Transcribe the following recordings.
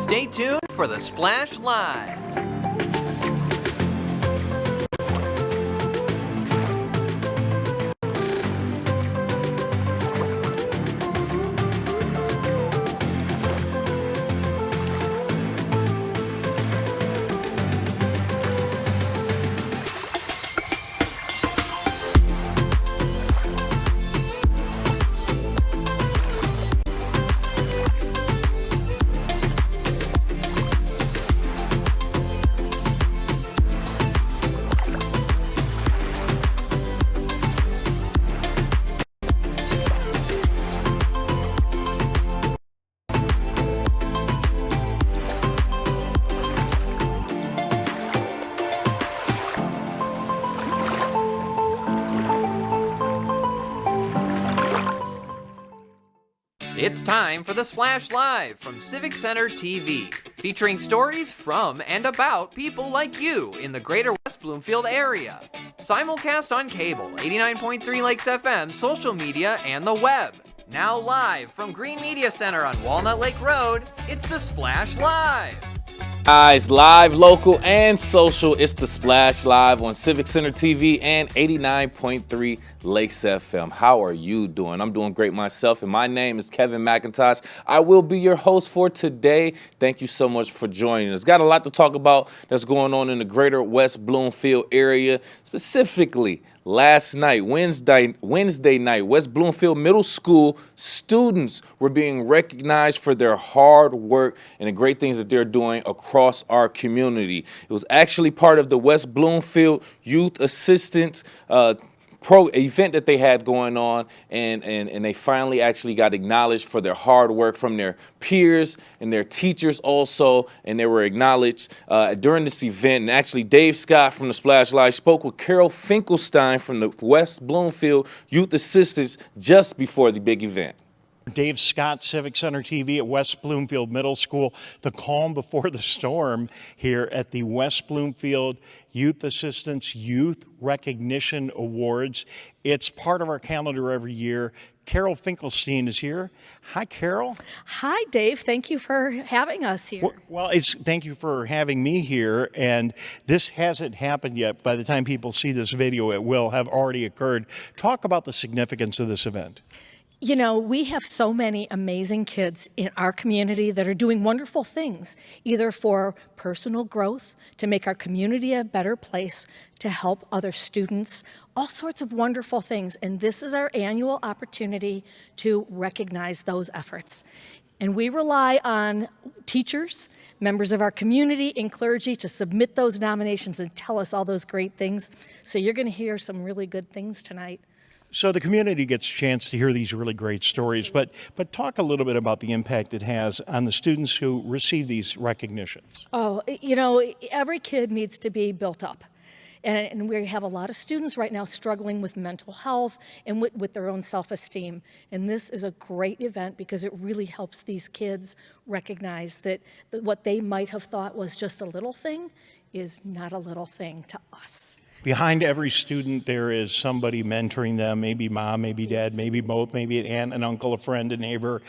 Stay tuned for the Splash Live. It's time for the Splash Live from Civic Center TV, featuring stories from and about people like you in the greater West Bloomfield area. Simulcast on cable, 89.3 Lakes FM, social media, and the web. Now live from Green Media Center on Walnut Lake Road, it's the Splash Live. Guys, live, local, and social, it's the Splash Live on Civic Center TV and 89.3 Lakes FM. How are you doing? I'm doing great myself, and my name is Kevin McIntosh. I will be your host for today. Thank you so much for joining us. Got a lot to talk about that's going on in the greater West Bloomfield area, specifically last night, Wednesday night, West Bloomfield Middle School students were being recognized for their hard work and the great things that they're doing across our community. It was actually part of the West Bloomfield Youth Assistance event that they had going on, and they finally actually got acknowledged for their hard work from their peers and their teachers also, and they were acknowledged during this event. And actually Dave Scott from the Splash Live spoke with Carol Finkelstein from the West Bloomfield Youth Assistance just before the big event. Dave Scott, Civic Center TV at West Bloomfield Middle School. The calm before the storm here at the West Bloomfield Youth Assistance Youth Recognition Awards. It's part of our calendar every year. Carol Finkelstein is here. Hi, Carol. Hi, Dave. Thank you for having us here. Well, thank you for having me here. And this hasn't happened yet. By the time people see this video, it will have already occurred. Talk about the significance of this event. You know, we have so many amazing kids in our community that are doing wonderful things, either for personal growth, to make our community a better place, to help other students, all sorts of wonderful things. And this is our annual opportunity to recognize those efforts. And we rely on teachers, members of our community, and clergy to submit those nominations and tell us all those great things. So you're going to hear some really good things tonight. So the community gets a chance to hear these really great stories, but talk a little bit about the impact it has on the students who receive these recognitions. Oh, you know, every kid needs to be built up. And we have a lot of students right now struggling with mental health and with their own self-esteem. And this is a great event because it really helps these kids recognize that what they might have thought was just a little thing is not a little thing to us. Behind every student, there is somebody mentoring them, maybe mom, maybe dad, maybe both, maybe an aunt, an uncle, a friend, a neighbor.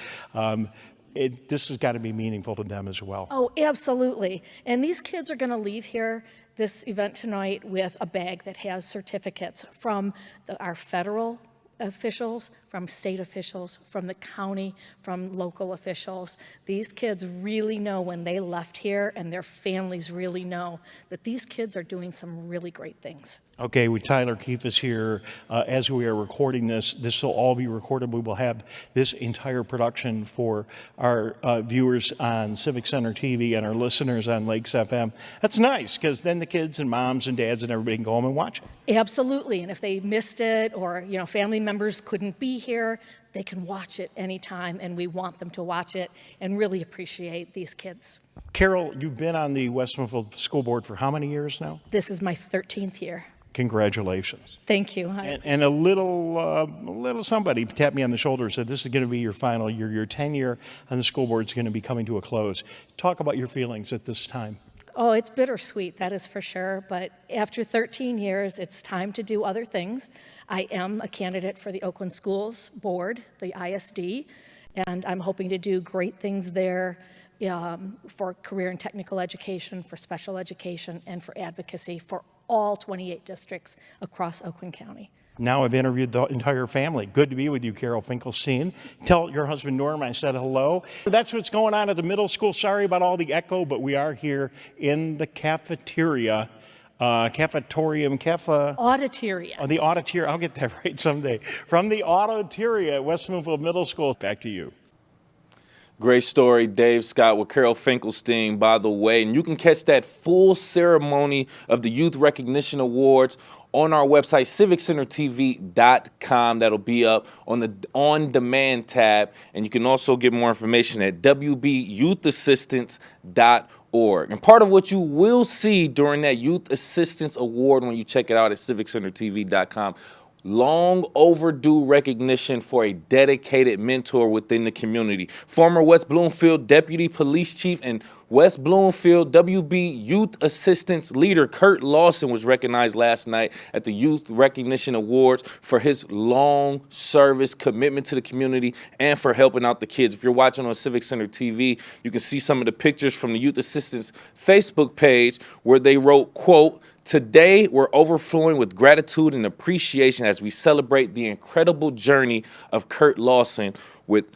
This has got to be meaningful to them as well. Oh, absolutely. And these kids are going to leave here, this event tonight, with a bag that has certificates from our federal officials, from state officials, from the county, from local officials. These kids really know when they left here, and their families really know that these kids are doing some really great things. Okay, Tyler Keefe is here. As we are recording this will all be recorded. We will have this entire production for our viewers on Civic Center TV and our listeners on Lakes FM. That's nice, because then the kids and moms and dads and everybody can go home and watch it. Absolutely, and if they missed it or family members couldn't be here, they can watch it anytime, and we want them to watch it and really appreciate these kids. Carol, you've been on the West Bloomfield School Board for how many years now? This is my 13th year. Congratulations. Thank you. And a little somebody tapped me on the shoulder and said, this is going to be your final year. Your tenure on the school board is going to be coming to a close. Talk about your feelings at this time. Oh, it's bittersweet, that is for sure. But after 13 years, it's time to do other things. I am a candidate for the Oakland Schools Board, the ISD, and I'm hoping to do great things there for career and technical education, for special education, and for advocacy for all 28 districts across Oakland County. Now I've interviewed the entire family. Good to be with you, Carol Finkelstein. Tell your husband Norm I said hello. That's what's going on at the middle school. Sorry about all the echo, but we are here in the cafeteria. Auditoria. The auditoria. I'll get that right someday. From the auditoria at West Bloomfield Middle School. Back to you. Great story, Dave Scott with Carol Finkelstein, by the way. And you can catch that full ceremony of the Youth Recognition Awards on our website, civiccentertv.com. That'll be up on the on-demand tab. And you can also get more information at wbyyouthassistance.org. And part of what you will see during that Youth Assistance Award when you check it out at civiccentertv.com, long overdue recognition for a dedicated mentor within the community. Former West Bloomfield Deputy Police Chief and West Bloomfield WB Youth Assistance leader Kurt Lawson was recognized last night at the Youth Recognition Awards for his long service, commitment to the community, and for helping out the kids. If you're watching on Civic Center TV, you can see some of the pictures from the Youth Assistance Facebook page where they wrote, quote, "Today, we're overflowing with gratitude and appreciation as we celebrate the incredible journey of Kurt Lawson with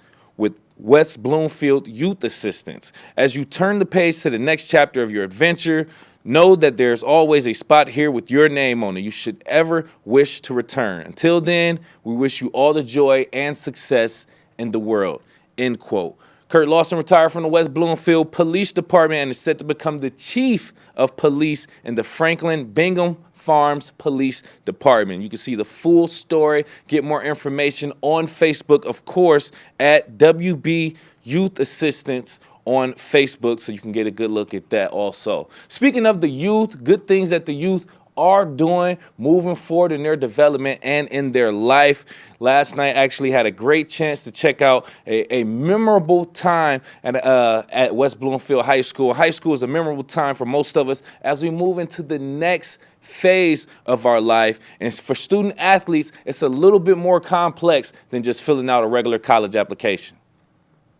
West Bloomfield Youth Assistance. As you turn the page to the next chapter of your adventure, know that there's always a spot here with your name on it you should ever wish to return. Until then, we wish you all the joy and success in the world." End quote. Kurt Lawson retired from the West Bloomfield Police Department and is set to become the chief of police in the Franklin Bingham Farms Police Department. You can see the full story, get more information on Facebook, of course, at WB Youth Assistance on Facebook, so you can get a good look at that also. Speaking of the youth, good things that the youth are doing moving forward in their development and in their life. Last night actually had a great chance to check out a memorable time at West Bloomfield High School. High school is a memorable time for most of us as we move into the next phase of our life. And for student athletes, it's a little bit more complex than just filling out a regular college application.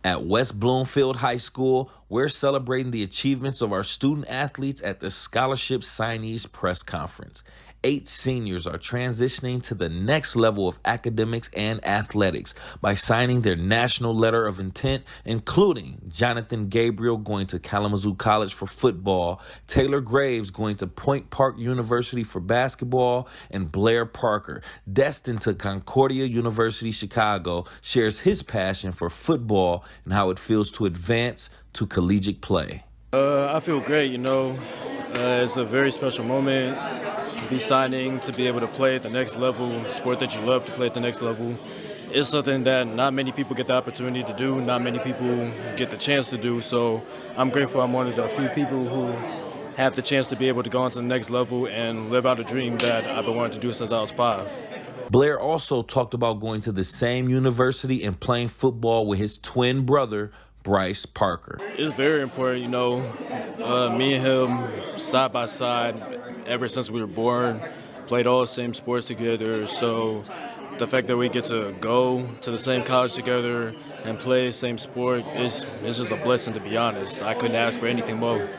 At West Bloomfield High School, we're celebrating the achievements of our student athletes at the Scholarship Signees Press Conference. 8 seniors are transitioning to the next level of academics and athletics by signing their national letter of intent, including Jonathan Gabriel going to Kalamazoo College for football, Taylor Graves going to Point Park University for basketball, and Blair Parker, destined to Concordia University, Chicago, shares his passion for football and how it feels to advance to collegiate play. I feel great, it's a very special moment. Be signing to be able to play at the next level, sport that you love to play at the next level. It's something that not many people get the opportunity to do, not many people get the chance to do, so I'm grateful I'm one of the few people who have the chance to be able to go on to the next level and live out a dream that I've been wanting to do since I was 5. Blair also talked about going to the same university and playing football with his twin brother, Bryce Parker. It's very important, me and him side by side ever since we were born, played all the same sports together, so the fact that we get to go to the same college together and play the same sport is just a blessing, to be honest. I couldn't ask for anything more.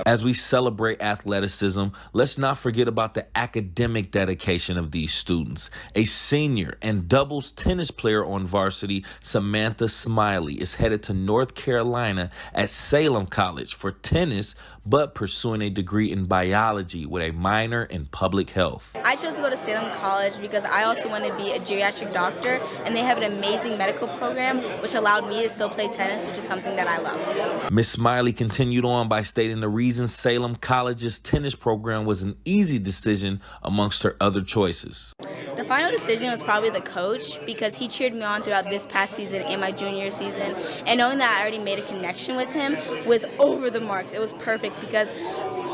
As we celebrate athleticism, let's not forget about the academic dedication of these students. A senior and doubles tennis player on varsity, Samantha Smiley, is headed to North Carolina at Salem College for tennis, but pursuing a degree in biology with a minor in public health. I chose to go to Salem College because I also want to be a geriatric doctor, and they have an amazing medical program which allowed me to still play tennis, which is something that I love. Ms. Smiley continued on by stating the reason Salem College's tennis program was an easy decision amongst her other choices. The final decision was probably the coach, because he cheered me on throughout this past season and my junior season, and knowing that I already made a connection with him was over the marks. It was perfect because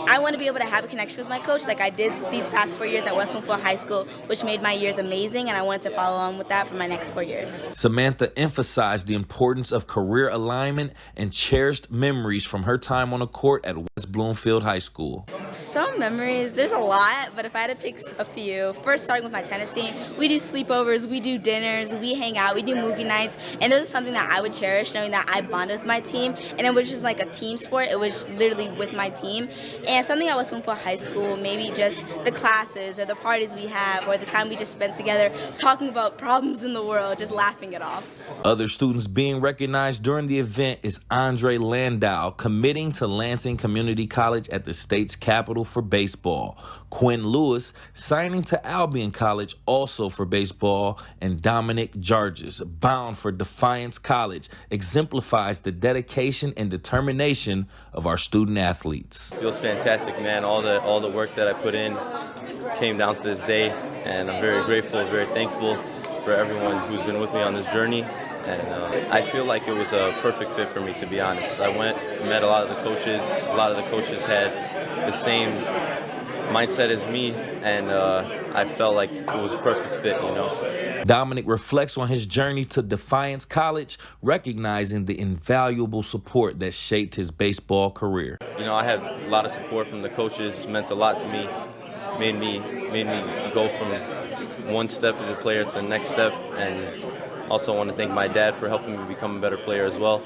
I want to be able to have a connection with my coach like I did these past 4 years at West Bloomfield High School, which made my years amazing, and I wanted to follow on with that for my next 4 years. Samantha emphasized the importance of career alignment and cherished memories from her time on the court at West Bloomfield High School. Some memories, there's a lot, but if I had to pick a few, first starting with my tennis team, we do sleepovers, we do dinners, we hang out, we do movie nights, and those are something that I would cherish, knowing that I bonded with my team, and it was just like a team sport. It was literally with my team. And something at West Bloomfield High School, maybe just the classes or the parties we have or the time we just spent together talking about problems in the world, just laughing it off. Other students being recognized during the event is Andre Landau, committing to Lansing Community College at the state's capital for baseball. Quinn Lewis signing to Albion College also for baseball, and Dominic Jarges, bound for Defiance College, exemplifies the dedication and determination of our student athletes. Feels fantastic, man. All the work that I put in came down to this day, and I'm very grateful, very thankful for everyone who's been with me on this journey. And I feel like it was a perfect fit for me, to be honest. I went, met a lot of the coaches. A lot of the coaches had the same mindset as me, and I felt like it was a perfect fit, you know. Dominic reflects on his journey to Defiance College, recognizing the invaluable support that shaped his baseball career. You know, I had a lot of support from the coaches, meant a lot to me, made me go from one step of a player to the next step, and also want to thank my dad for helping me become a better player as well,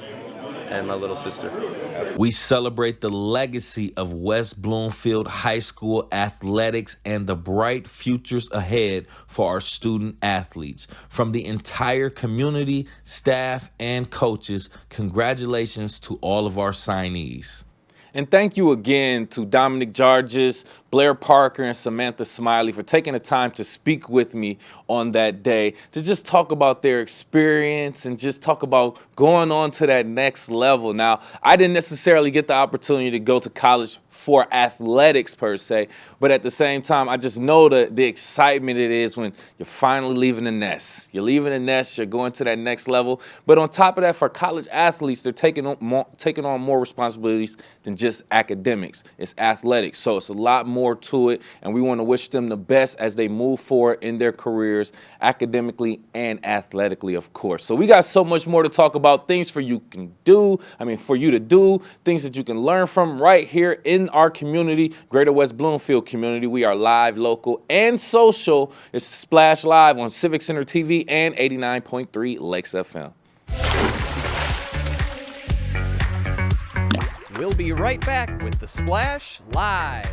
and my little sister. We celebrate the legacy of West Bloomfield High School athletics and the bright futures ahead for our student athletes. From the entire community, staff, and coaches, congratulations to all of our signees. And thank you again to Dominic Jarges, Blair Parker, and Samantha Smiley for taking the time to speak with me on that day, to just talk about their experience and just talk about going on to that next level. Now, I didn't necessarily get the opportunity to go to college for athletics per se, but at the same time, I just know the excitement it is when you're finally leaving the nest. You're leaving the nest, you're going to that next level. But on top of that, for college athletes, they're taking on more responsibilities than just academics. It's athletics, so it's a lot more to it, and we want to wish them the best as they move forward in their careers, academically and athletically, of course. So we got so much more to talk about, things for you to do, things that you can learn from right here in our community, Greater West Bloomfield community. We are live, local, and social. It's Splash Live on Civic Center TV and 89.3 Lakes FM. We'll be right back with the Splash Live.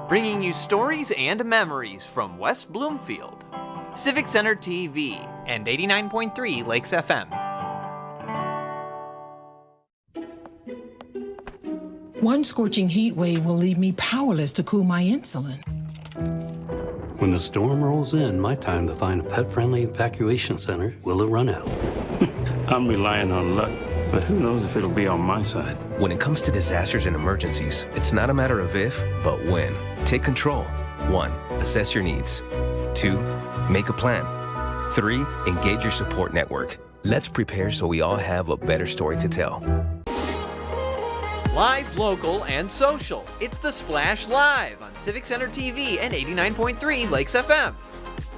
Bringing you stories and memories from West Bloomfield, Civic Center TV, and 89.3 Lakes FM. One scorching heat wave will leave me powerless to cool my insulin. When the storm rolls in, my time to find a pet-friendly evacuation center will have run out. I'm relying on luck, but who knows if it'll be on my side. When it comes to disasters and emergencies, it's not a matter of if, but when. Take control. 1. Assess your needs. 2. Make a plan. 3. Engage your support network. Let's prepare so we all have a better story to tell. Live, local, and social. It's the Splash Live on Civic Center TV and 89.3 Lakes FM.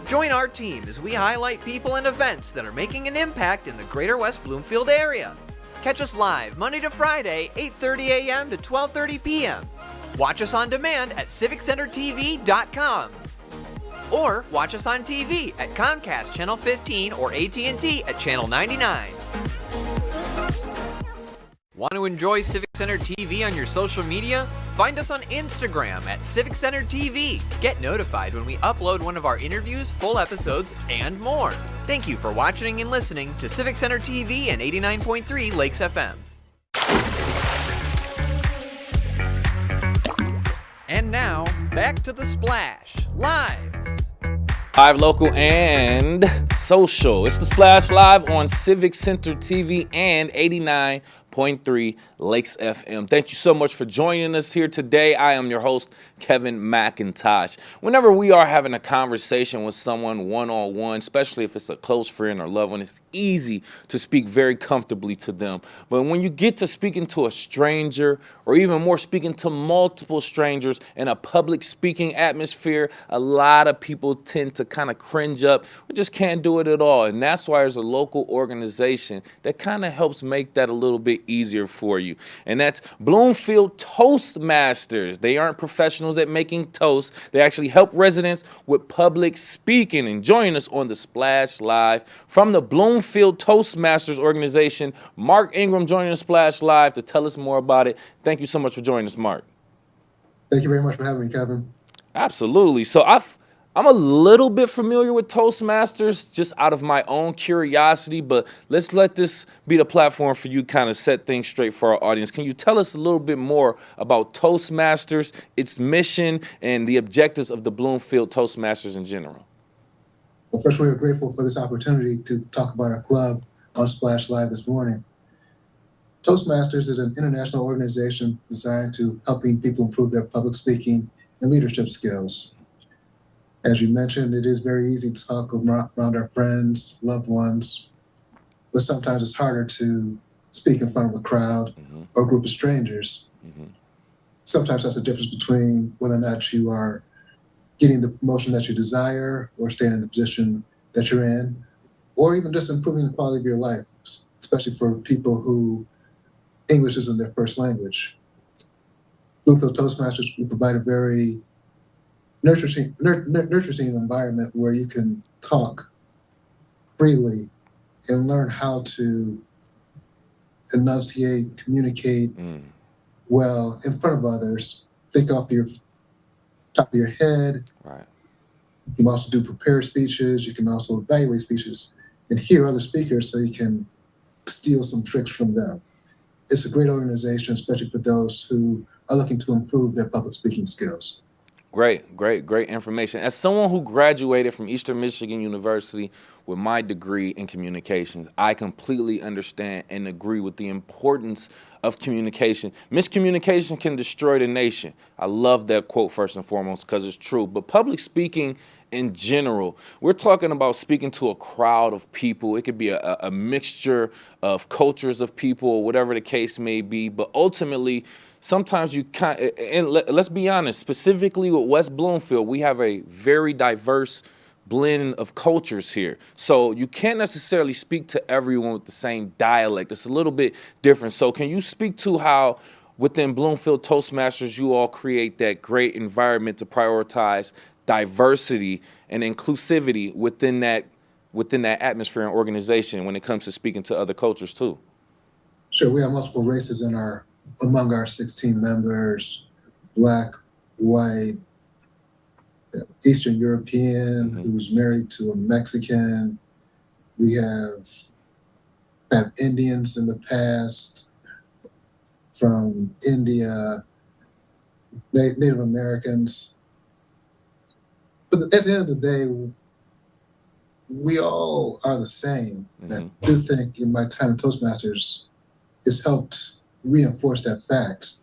Join our team as we highlight people and events that are making an impact in the Greater West Bloomfield area. Catch us live Monday to Friday, 8:30 a.m. to 12:30 p.m. Watch us on demand at civiccentertv.com. Or watch us on TV at Comcast Channel 15 or AT&T at Channel 99. Want to enjoy Civic Center TV on your social media? Find us on Instagram at Civic Center TV. Get notified when we upload one of our interviews, full episodes, and more. Thank you for watching and listening to Civic Center TV and 89.3 Lakes FM. And now, back to the Splash Live. Live, local, and social. It's the Splash Live on Civic Center TV and 89.3 89.3 Lakes FM. Thank you so much for joining us here today. I am your host, Kevin McIntosh. Whenever we are having a conversation with someone one-on-one, especially if it's a close friend or loved one, it's easy to speak very comfortably to them. But when you get to speaking to a stranger, or even more speaking to multiple strangers in a public speaking atmosphere, a lot of people tend to kind of cringe up. We just can't do it at all. And that's why there's a local organization that kind of helps make that a little bit easier for you. And that's Bloomfield Toastmasters. They aren't professionals at making toast. They actually help residents with public speaking. And joining us on the Splash Live from the Bloomfield Toastmasters organization, Mark Ingram joining the Splash Live to tell us more about it. Thank you so much for joining us, Mark. Thank you very much for having me, Kevin. Absolutely. So I'm a little bit familiar with Toastmasters just out of my own curiosity, but let's let this be the platform for you to kind of set things straight for our audience. Can you tell us a little bit more about Toastmasters, its mission, and the objectives of the Bloomfield Toastmasters in general? Well, first, we are grateful for this opportunity to talk about our club on Splash Live this morning. Toastmasters is an international organization designed to helping people improve their public speaking and leadership skills. As you mentioned, it is very easy to talk around our friends, loved ones, but sometimes it's harder to speak in front of a crowd or a group of strangers. Sometimes that's the difference between whether or not you are getting the promotion that you desire or staying in the position that you're in, or even just improving the quality of your life, especially for people who English isn't their first language. Bloomfield Toastmasters, we provide a very nurturing environment where you can talk freely and learn how to enunciate, communicate well in front of others. Think off your top of your head. Right. You can also do prepared speeches. You can also evaluate speeches and hear other speakers so you can steal some tricks from them. It's a great organization, especially for those who are looking to improve their public speaking skills. Great information. As someone who graduated from Eastern Michigan University with my degree in communications, I completely understand and agree with the importance of communication. Miscommunication can destroy the nation. I love that quote first and foremost because it's true. But public speaking in general, we're talking about speaking to a crowd of people. It could be a mixture of cultures of people or whatever the case may be. But ultimately, sometimes you can't, and let's be honest, specifically with West Bloomfield, we have a very diverse blend of cultures here. So you can't necessarily speak to everyone with the same dialect. It's a little bit different. So can you speak to how within Bloomfield Toastmasters you all create that great environment to prioritize diversity and inclusivity within that atmosphere and organization when it comes to speaking to other cultures too? Sure, we have multiple races among our 16 members: Black, white, Eastern European, who's married to a Mexican. We have Indians in the past, from India, Native Americans. But at the end of the day, we all are the same. I do think in my time at Toastmasters, it's helped reinforce that fact.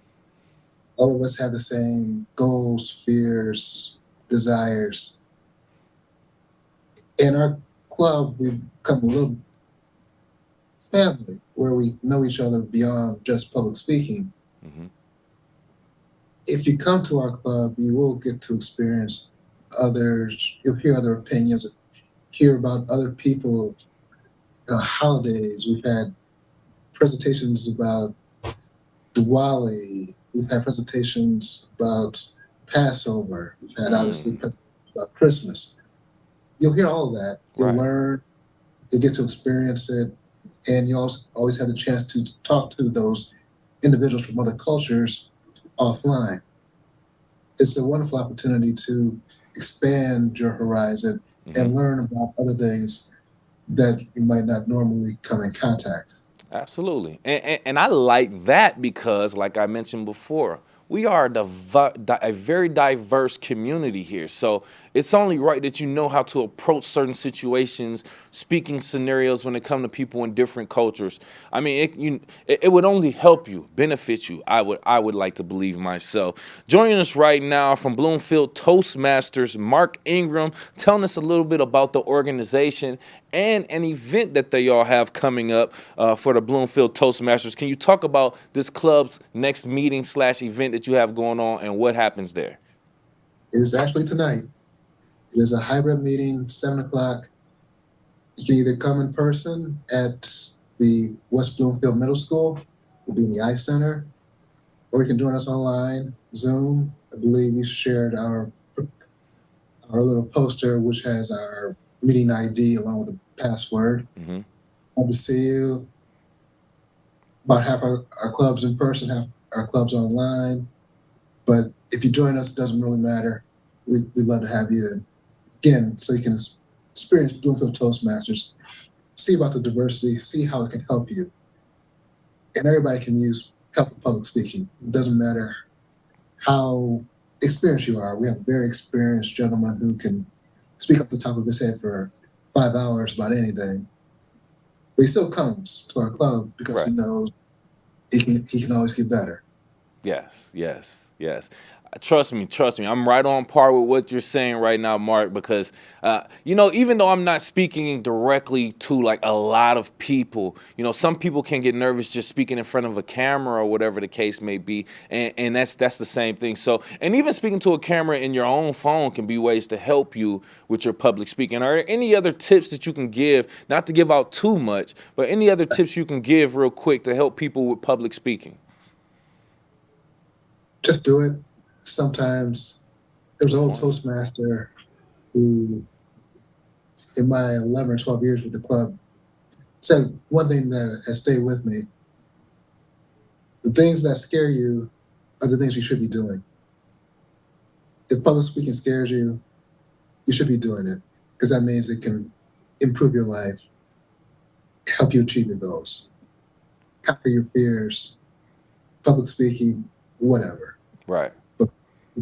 All of us have the same goals, fears, desires. In our club, we've become a little family where we know each other beyond just public speaking. If you come to our club, you will get to experience others, you'll hear other opinions, hear about other people, holidays. We've had presentations about Diwali. We've had presentations about Passover. We've had obviously presentations about Christmas. You'll hear all of that. You'll learn, you'll get to experience it, and you always have the chance to talk to those individuals from other cultures offline. It's a wonderful opportunity to expand your horizon and learn about other things that you might not normally come in contact. Absolutely. And I like that because, like I mentioned before, we are a very diverse community here. So it's only right that you know how to approach certain situations, speaking scenarios when it comes to people in different cultures. I mean, it would only help you, benefit you. I would like to believe myself. Joining us right now from Bloomfield Toastmasters, Mark Ingram, telling us a little bit about the organization and an event that they all have coming up for the Bloomfield Toastmasters. Can you talk about this club's next meeting/event that you have going on and what happens there? It is actually tonight. It is a hybrid meeting, 7 o'clock. You can either come in person at the West Bloomfield Middle School, we'll be in the Ice Center, or you can join us online, Zoom. I believe we shared our little poster, which has our meeting ID along with the password. Mm-hmm. Love to see you. About half our clubs in person, half our clubs online. But if you join us, it doesn't really matter. We'd love to have you. Again, so you can experience Bloomfield Toastmasters, see about the diversity, see how it can help you. And everybody can use help with public speaking. It doesn't matter how experienced you are. We have a very experienced gentleman who can speak off the top of his head for 5 hours about anything. But he still comes to our club because he knows he can always get better. Yes. Trust me. I'm right on par with what you're saying right now, Mark, because, even though I'm not speaking directly to like a lot of people, some people can get nervous just speaking in front of a camera or whatever the case may be. And that's the same thing. So, and even speaking to a camera in your own phone can be ways to help you with your public speaking. Are there any other tips that you can give, not to give out too much, but any other tips you can give real quick to help people with public speaking? Just do it. Sometimes there was an old Toastmaster who, in my 11 or 12 years with the club, said one thing that has stayed with me. The things that scare you are the things you should be doing. If public speaking scares you, you should be doing it because that means it can improve your life, help you achieve your goals, conquer your fears, public speaking, whatever. Right.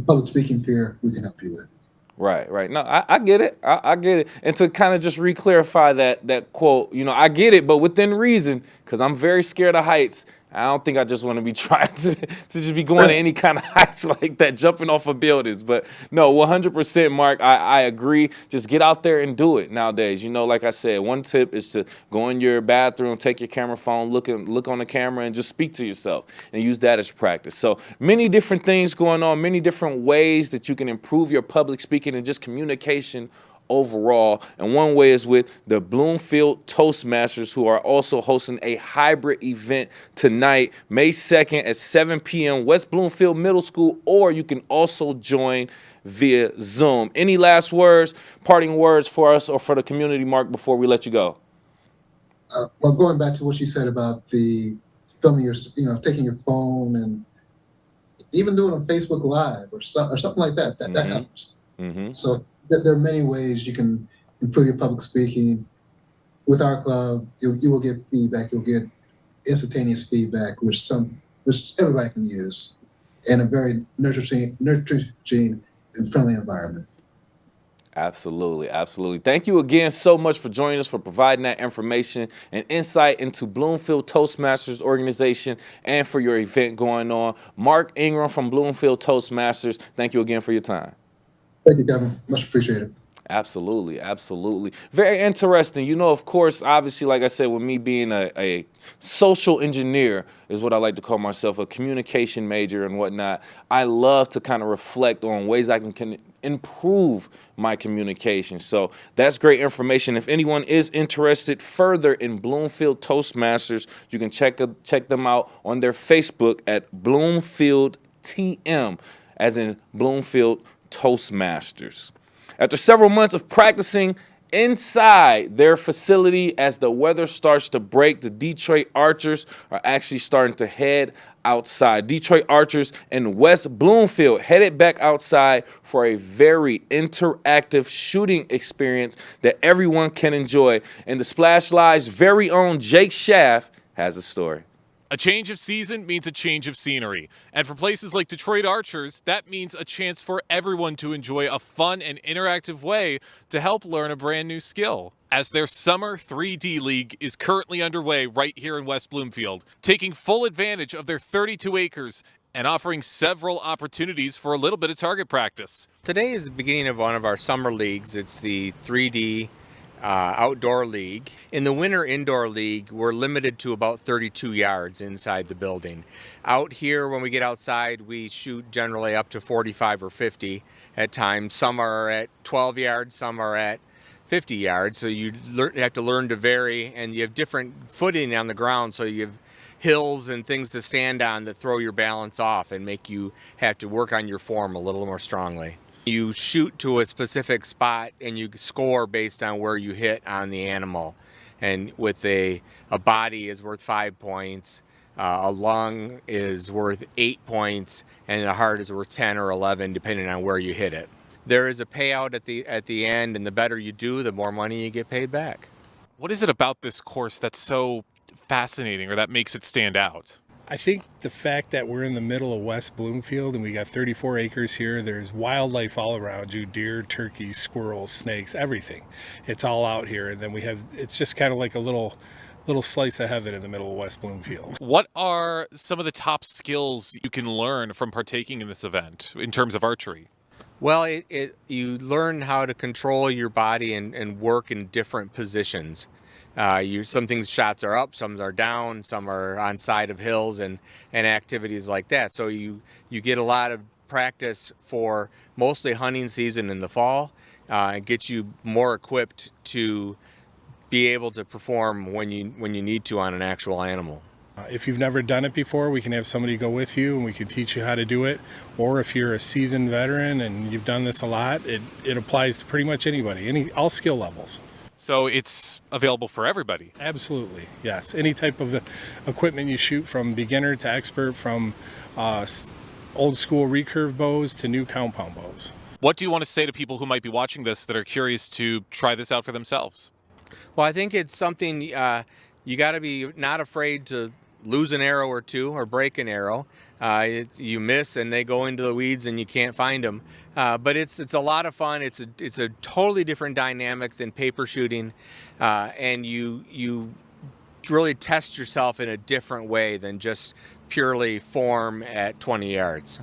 Public speaking fear we can help you with. Right. No, I get it. I get it. And to kind of just re-clarify that quote, I get it, but within reason, because I'm very scared of heights. I don't think I just want to be trying to just be going to any kind of heights like that, jumping off of buildings. But no, 100%, Mark, I agree. Just get out there and do it nowadays. Like I said, one tip is to go in your bathroom, take your camera phone, look on the camera, and just speak to yourself and use that as practice. So many different things going on, many different ways that you can improve your public speaking and just communication overall. And one way is with the Bloomfield Toastmasters, who are also hosting a hybrid event tonight, May 2nd at 7 p.m. West Bloomfield Middle School, or you can also join via Zoom. Any last words, parting words for us or for the community, Mark, before we let you go? Well, going back to what you said about the filming taking your phone and even doing a Facebook Live or something like that, that helps. Mm-hmm. So there are many ways you can improve your public speaking. With our club, you will get feedback. You'll get instantaneous feedback, which everybody can use, in a very nurturing and friendly environment. Absolutely. Thank you again so much for joining us, for providing that information and insight into Bloomfield Toastmasters organization and for your event going on. Mark Ingram from Bloomfield Toastmasters, thank you again for your time. Thank you, Kevin. Much appreciated. Absolutely. Very interesting. Of course, obviously, like I said, with me being a social engineer is what I like to call myself, a communication major and whatnot. I love to kind of reflect on ways I can improve my communication. So that's great information. If anyone is interested further in Bloomfield Toastmasters, you can check them out on their Facebook at Bloomfield TM, as in Bloomfield Toastmasters. After several months of practicing inside their facility, as the weather starts to break, the Detroit Archers are actually starting to head outside. Detroit Archers and West Bloomfield headed back outside for a very interactive shooting experience that everyone can enjoy. And the Splash Live's very own Jake Schaff has a story. A change of season means a change of scenery. And for places like Detroit Archers, that means a chance for everyone to enjoy a fun and interactive way to help learn a brand new skill. As their Summer 3D League is currently underway right here in West Bloomfield, taking full advantage of their 32 acres and offering several opportunities for a little bit of target practice. Today is the beginning of one of our summer leagues. It's the 3D outdoor league. In the winter indoor league, we're limited to about 32 yards inside the building. Out here, when we get outside, we shoot generally up to 45 or 50 at times. Some are at 12 yards, some are at 50 yards. So you have to learn to vary, and you have different footing on the ground. So you have hills and things to stand on that throw your balance off and make you have to work on your form a little more strongly. You shoot to a specific spot and you score based on where you hit on the animal. And with a body is worth 5 points, a lung is worth 8 points, and a heart is worth 10 or 11 depending on where you hit it. There is a payout at the end, and the better you do, the more money you get paid back. What is it about this course that's so fascinating or that makes it stand out? I think the fact that we're in the middle of West Bloomfield and we got 34 acres here, there's wildlife all around you, deer, turkeys, squirrels, snakes, everything. It's all out here. And then it's just kind of like a little slice of heaven in the middle of West Bloomfield. What are some of the top skills you can learn from partaking in this event in terms of archery? Well, you learn how to control your body and work in different positions. Some things shots are up, some are down, some are on side of hills and activities like that. So you get a lot of practice for mostly hunting season in the fall and get you more equipped to be able to perform when you need to on an actual animal. If you've never done it before, we can have somebody go with you and we can teach you how to do it. Or if you're a seasoned veteran and you've done this a lot, it applies to pretty much anybody, all skill levels. So it's available for everybody? Absolutely, yes. Any type of equipment you shoot, from beginner to expert, from old school recurve bows to new compound bows. What do you want to say to people who might be watching this that are curious to try this out for themselves? Well, I think it's something you got to be not afraid to lose an arrow or two or break an arrow. You miss and they go into the weeds and you can't find them. But it's a lot of fun. It's a totally different dynamic than paper shooting, and you really test yourself in a different way than just purely form at 20 yards.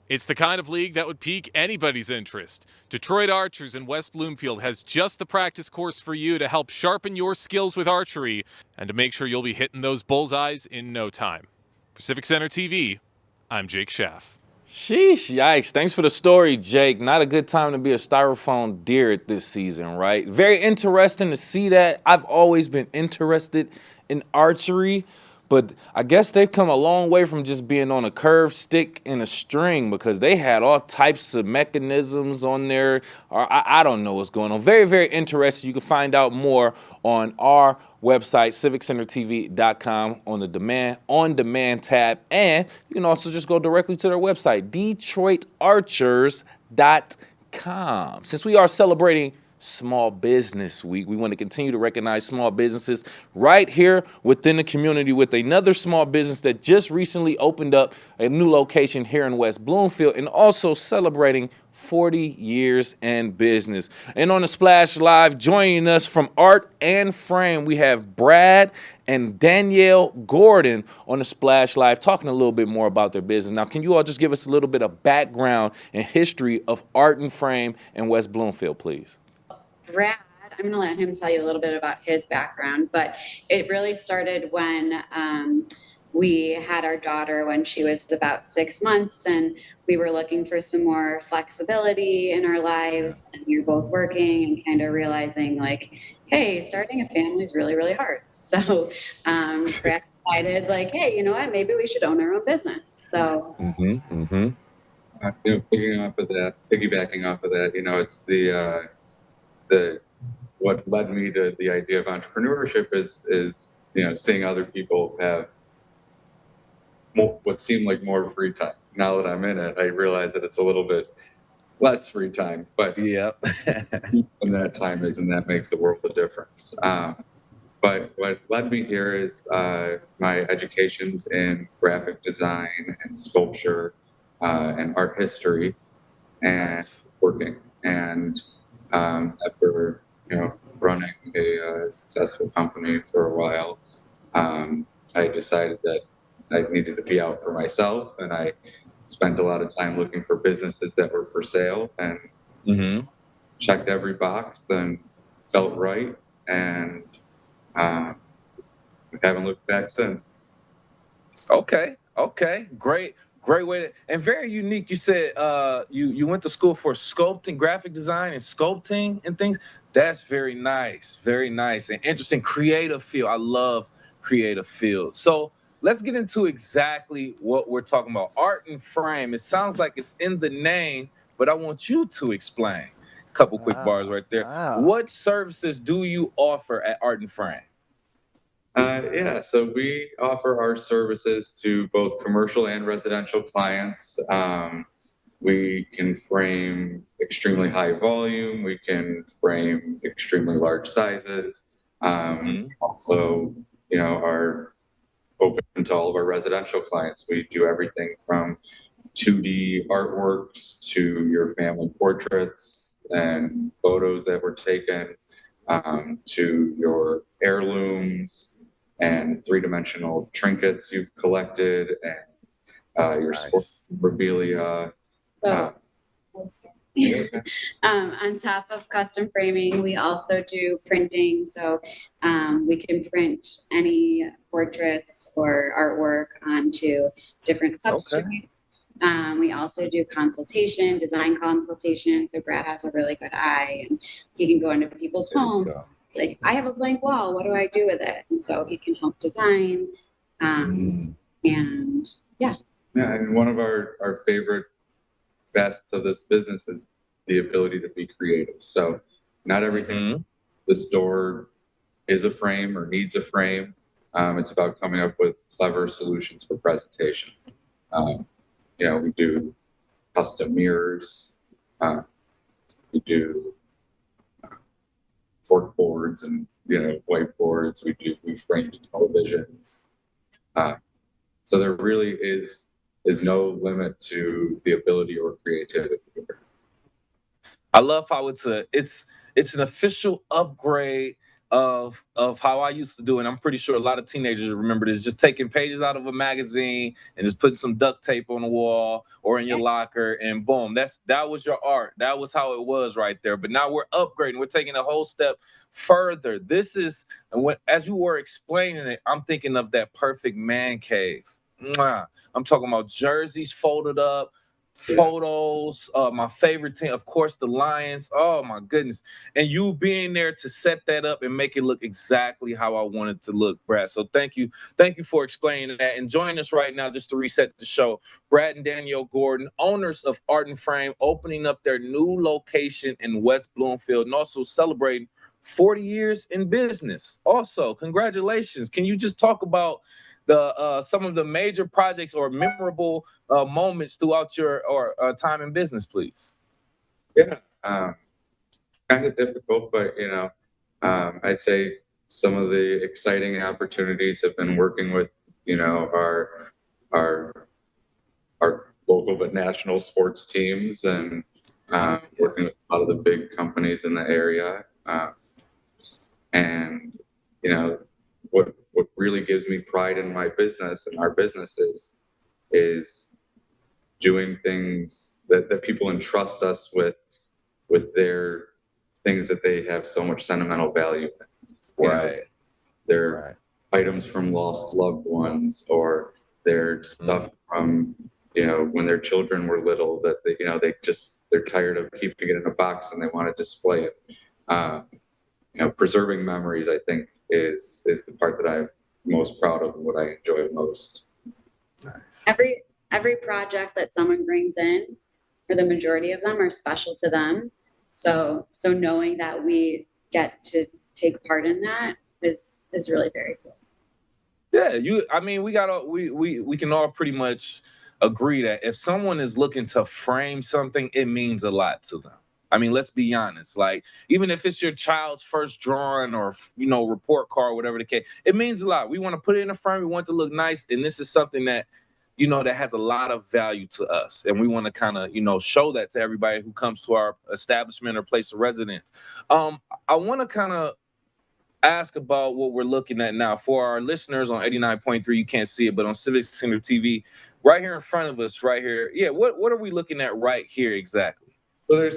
It's the kind of league that would pique anybody's interest. Detroit Archers in West Bloomfield has just the practice course for you to help sharpen your skills with archery and to make sure you'll be hitting those bullseyes in no time. For Civic Center TV, I'm Jake Schaff. Sheesh, yikes. Thanks for the story, Jake. Not a good time to be a styrofoam deer at this season, right? Very interesting to see that. I've always been interested in archery, but I guess they've come a long way from just being on a curved stick and a string, because they had all types of mechanisms on there. Or I don't know what's going on. Very, very interesting. You can find out more on our website, civiccentertv.com, on the on-demand tab. And you can also just go directly to their website, detroitarchers.com. Since we are celebrating Small Business Week, we want to continue to recognize small businesses right here within the community with another small business that just recently opened up a new location here in West Bloomfield, and also celebrating 40 years in business. And on the Splash Live, joining us from Art and Frame, we have Brad and Danielle Gordon on the Splash Live, talking a little bit more about their business. Now, can you all just give us a little bit of background and history of Art and Frame in West Bloomfield, please? Brad, I'm going to let him tell you a little bit about his background, but it really started when we had our daughter when she was about 6 months, and we were looking for some more flexibility in our lives, and we were both working and kind of realizing, like, hey, starting a family is really, really hard. So Brad decided, like, hey, you know what, maybe we should own our own business. So piggybacking off of that, you know, it's the what led me to the idea of entrepreneurship is you know, seeing other people have what seemed like more free time. Now that I'm in it, I realize that it's a little bit less free time, but yeah, when that time is, and that makes the world a difference. But but what led me here is my educations in graphic design and sculpture and art history and working. And after running a successful company for a while, I decided that I needed to be out for myself, and I spent a lot of time looking for businesses that were for sale and checked every box and felt right, and haven't looked back since. Okay, great way to, and very unique. You said you went to school for sculpting, graphic design, and sculpting and things. That's very nice, and interesting. Creative field. I love creative fields. So let's get into exactly what we're talking about. Art and frame. It sounds like it's in the name, but I want you to explain. A couple quick bars right there. What services do you offer at Art and Frame? Yeah, so we offer our services to both commercial and residential clients. We can frame extremely high volume. We can frame extremely large sizes. Also, are open to all of our residential clients. We do everything from 2D artworks to your family portraits and photos that were taken, to your heirlooms and three-dimensional trinkets you've collected, and your sports memorabilia. So, on top of custom framing, we also do printing. So we can print any portraits or artwork onto different substrates. We also do design consultation. So Brad has a really good eye, and he can go into people's homes. Like, I have a blank wall. What do I do with it? And so he can help design. And yeah. Yeah, and one of our favorite bests of this business is the ability to be creative. So not everything the store is a frame or needs a frame. It's about coming up with clever solutions for presentation. We do custom mirrors. We do fork boards and whiteboards. We frame televisions. So there really is no limit to the ability or creativity. I love how it's an official upgrade of how I used to do it. I'm pretty sure a lot of teenagers remember this, just taking pages out of a magazine and just putting some duct tape on the wall or in your locker, and boom, that was your art. That was how it was right there. But now we're upgrading. We're taking a whole step further. This is, as you were explaining it, I'm thinking of that perfect man cave. Mwah. I'm talking about jerseys folded up, photos, my favorite team, of course, the Lions. Oh my goodness. And you being there to set that up and make it look exactly how I want it to look, Brad. So thank you for explaining that. And joining us right now, just to reset the show, Brad and Danielle Gordon, owners of Art and Frame, opening up their new location in West Bloomfield and also celebrating 40 years in business. Also, congratulations. Can you just talk about some of the major projects or memorable moments throughout your time in business, please? Yeah, kind of difficult, but I'd say some of the exciting opportunities have been working with our local but national sports teams, and working with a lot of the big companies in the area, and what really gives me pride in my business and our businesses is doing things that people entrust us with their things that they have so much sentimental value in. Right. Their items from lost loved ones, or their stuff from when their children were little that they're tired of keeping it in a box and they want to display it. Preserving memories, I think, is the part that I'm most proud of and what I enjoy most. Nice. Every project that someone brings in, or the majority of them, are special to them. So knowing that we get to take part in that is really very cool. Yeah, we can all pretty much agree that if someone is looking to frame something, it means a lot to them. I mean, let's be honest. Like, even if it's your child's first drawing or, report card, whatever the case, it means a lot. We want to put it in a frame. We want it to look nice. And this is something that, that has a lot of value to us. And we want to kind of, show that to everybody who comes to our establishment or place of residence. I want to kind of ask about what we're looking at now. For our listeners on 89.3, you can't see it, but on Civic Center TV, right here in front of us, right here. Yeah, what are we looking at right here exactly? So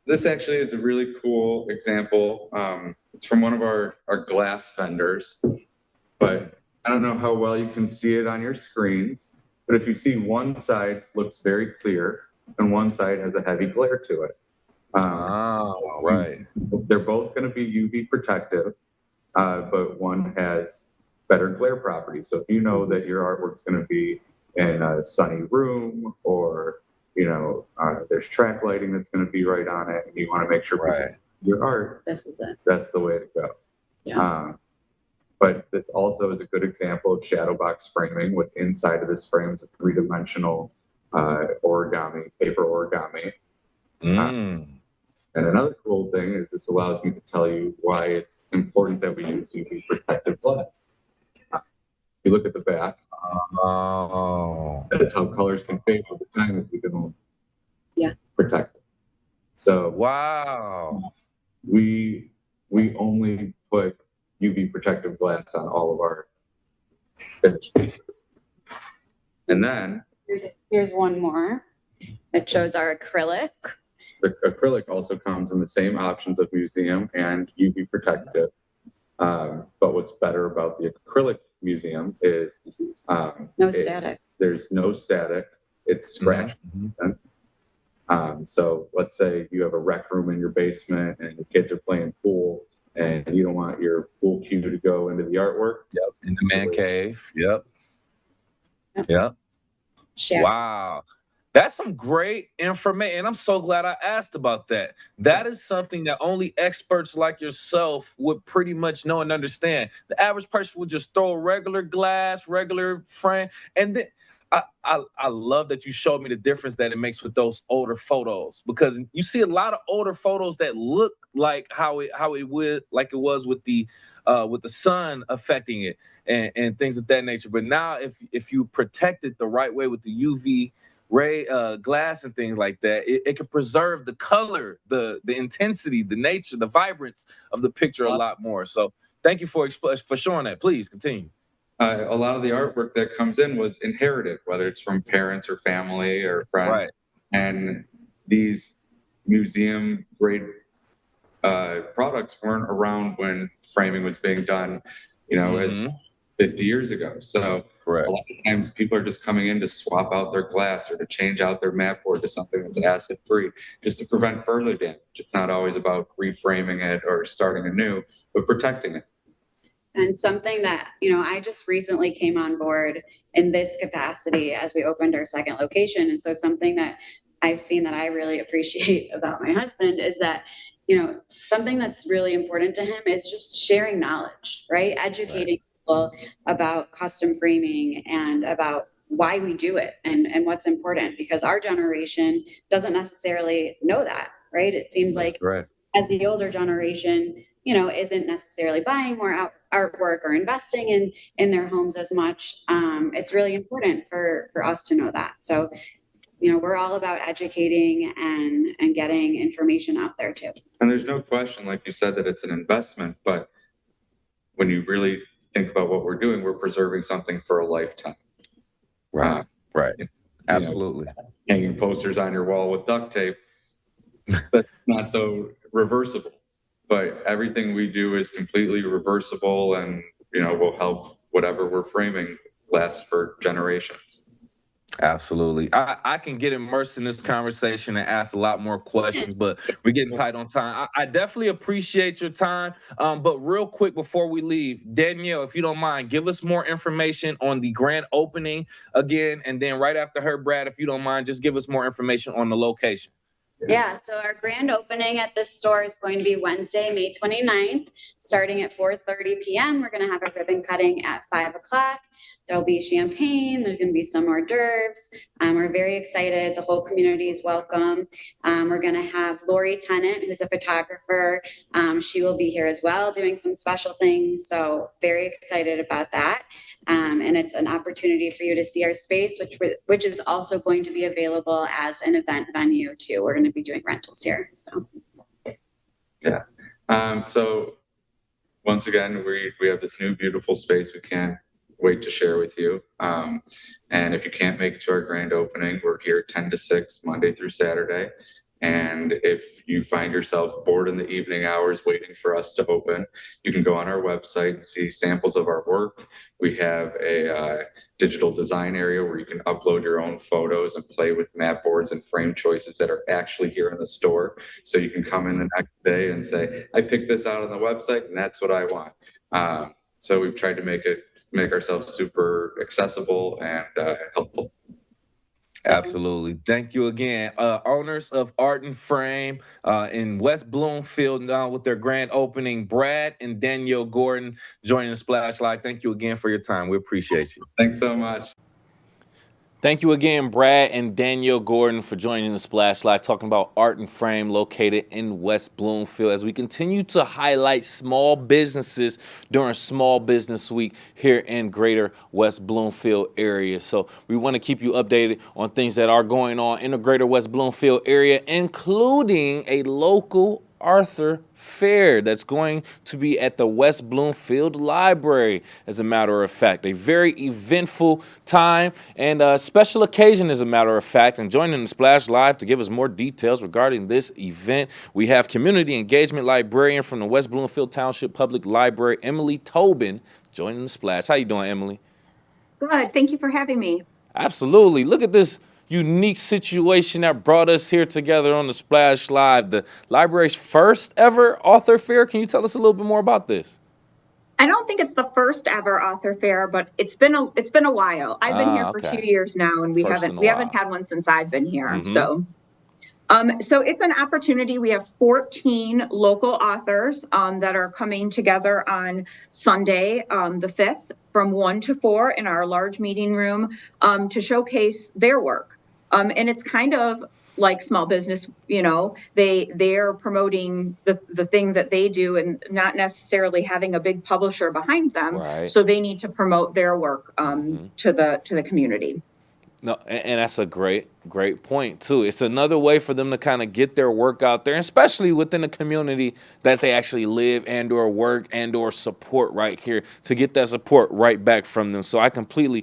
this actually is a really cool example. It's from one of our glass vendors, but I don't know how well you can see it on your screens, but if you see one side looks very clear and one side has a heavy glare to it. Right. They're both going to be UV protective, but one has better glare properties. So if you know that your artwork's going to be in a sunny room, or there's track lighting that's going to be right on it, and you want to make sure your art, This is it. that's the way to go. Yeah. But this also is a good example of shadow box framing. What's inside of this frame is a three-dimensional origami, paper origami. And another cool thing is this allows me to tell you why it's important that we use UV protective glass. If you look at the back, that's how colors can fade over time if we don't protect them. So we only put UV protective glass on all of our finished pieces. And then here's one more that shows our acrylic. the acrylic also comes in the same options of museum and UV protective. But what's better about the acrylic museum is static. There's no static. It's scratch resistant. So let's say you have a rec room in your basement and the kids are playing pool and you don't want your pool cue to go into the artwork. Yep, in the man cave. Yep. Wow. That's some great information. And I'm so glad I asked about that. That is something that only experts like yourself would pretty much know and understand. The average person would just throw a regular glass, regular frame. And then I love that you showed me the difference that it makes with those older photos, because you see a lot of older photos that look like how it was with the sun affecting it and things of that nature. But now if you protect it the right way with the UV ray glass and things like that, it can preserve the color, the intensity, the nature, the vibrance of the picture a lot more. So thank you for showing that. Please continue. A lot of the artwork that comes in was inherited, whether it's from parents or family or friends. Right. And these museum grade products weren't around when framing was being done, as 50 years ago. So a lot of times people are just coming in to swap out their glass or to change out their mat board to something that's acid free, just to prevent further damage. It's not always about reframing it or starting anew, but protecting it. And something that, I just recently came on board in this capacity as we opened our second location. And so something that I've seen that I really appreciate about my husband is that, something that's really important to him is just sharing knowledge, right? Educating people about custom framing and about why we do it and what's important, because our generation doesn't necessarily know that, right? It seems like as the older generation, isn't necessarily buying more artwork or investing in their homes as much. It's really important for us to know that. So, we're all about educating and getting information out there too. And there's no question, like you said, that it's an investment, but when you really think about what we're doing, we're preserving something for a lifetime. Right. Absolutely. Hanging posters on your wall with duct tape, that's not so reversible. But everything we do is completely reversible and, will help whatever we're framing last for generations. Absolutely. I can get immersed in this conversation and ask a lot more questions, but we're getting tight on time. I definitely appreciate your time. But real quick before we leave, Danielle, if you don't mind, give us more information on the grand opening again. And then right after her, Brad, if you don't mind, just give us more information on the location. Yeah, so our grand opening at this store is going to be Wednesday, May 29th, starting at 4:30 p.m. We're going to have a ribbon cutting at 5 o'clock. There'll be champagne. There's going to be some hors d'oeuvres. We're very excited. The whole community is welcome. We're going to have Lori Tennant, who's a photographer. She will be here as well doing some special things. So very excited about that. And it's an opportunity for you to see our space, which is also going to be available as an event venue too. We're going to be doing rentals here. So yeah. So once again, we have this new beautiful space we can't wait to share with you. And if you can't make it to our grand opening, we're here 10 to 6 Monday through Saturday. And if you find yourself bored in the evening hours waiting for us to open, you can go on our website and see samples of our work. We have a digital design area where you can upload your own photos and play with mat boards and frame choices that are actually here in the store. So you can come in the next day and say, I picked this out on the website and that's what I want. So we've tried to make ourselves super accessible and helpful. Absolutely. Thank you again. Owners of Art and Frame in West Bloomfield now with their grand opening, Brad and Danielle Gordon joining the Splash Live. Thank you again for your time. We appreciate you. Thanks so much. Thank you again, Brad and Danielle Gordon, for joining the Splash Live, talking about Art and Frame located in West Bloomfield as we continue to highlight small businesses during Small Business Week here in Greater West Bloomfield area. So we want to keep you updated on things that are going on in the Greater West Bloomfield area, including a local Arthur Fair that's going to be at the West Bloomfield Library. As a matter of fact, a very eventful time and a special occasion, as a matter of fact. And joining the Splash Live to give us more details regarding this event, we have community engagement librarian from the West Bloomfield Township Public Library, Emily Tobin, joining the Splash. How you doing, Emily? Good. Thank you for having me. Absolutely. Look at this unique situation that brought us here together on the Splash Live, the library's first ever author fair. Can you tell us a little bit more about this? I don't think it's the first ever author fair, but it's been a while. I've been here for 2 years now, and we haven't had one since I've been here. Mm-hmm. So it's an opportunity. We have 14 local authors that are coming together on Sunday, the 5th, from 1 to 4 in our large meeting room to showcase their work. And it's kind of like small business, they're promoting the thing that they do and not necessarily having a big publisher behind them. Right. So they need to promote their work to the community. No, and that's a great point too. It's another way for them to kind of get their work out there, especially within the community that they actually live and or work and or support right here, to get that support right back from them. So I completely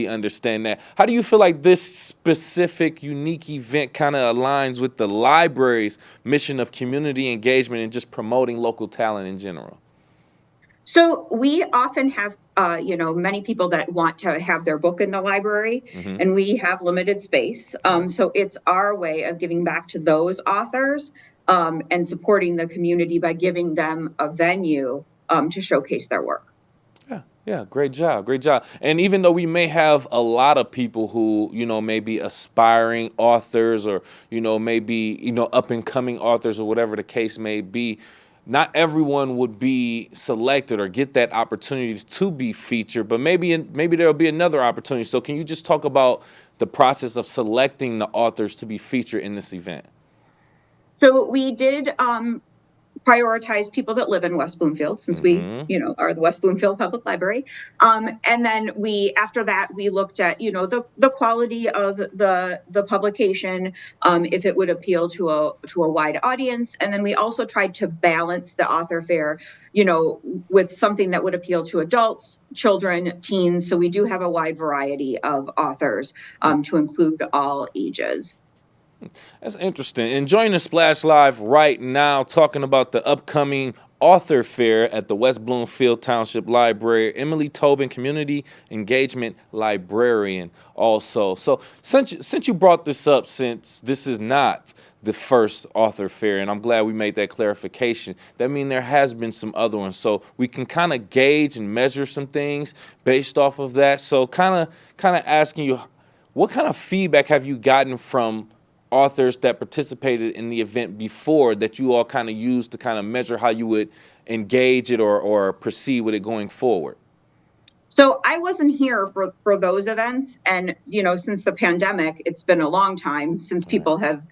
understand that. How do you feel like this specific unique event kind of aligns with the library's mission of community engagement and just promoting local talent in general? So we often have, many people that want to have their book in the library, Mm-hmm. and we have limited space. So it's our way of giving back to those authors and supporting the community by giving them a venue to showcase their work. Yeah, great job. And even though we may have a lot of people who, may be aspiring authors or, maybe, up and coming authors or whatever the case may be, not everyone would be selected or get that opportunity to be featured, but maybe there'll be another opportunity. So can you just talk about the process of selecting the authors to be featured in this event? So we did prioritize people that live in West Bloomfield, since we, are the West Bloomfield Public Library. And then after that, we looked at, the quality of the publication, if it would appeal to a wide audience. And then we also tried to balance the author fair, with something that would appeal to adults, children, teens. So we do have a wide variety of authors to include all ages. That's interesting. Enjoying the Splash Live right now, talking about the upcoming author fair at the West Bloomfield Township Library. Emily Tobin, community engagement librarian also. So since you brought this up, since this is not the first author fair, and I'm glad we made that clarification, that means there has been some other ones. So we can kind of gauge and measure some things based off of that. So kind of asking you, what kind of feedback have you gotten from authors that participated in the event before that you all kind of used to kind of measure how you would engage it or proceed with it going forward? So I wasn't here for those events. And, since the pandemic, it's been a long time since people have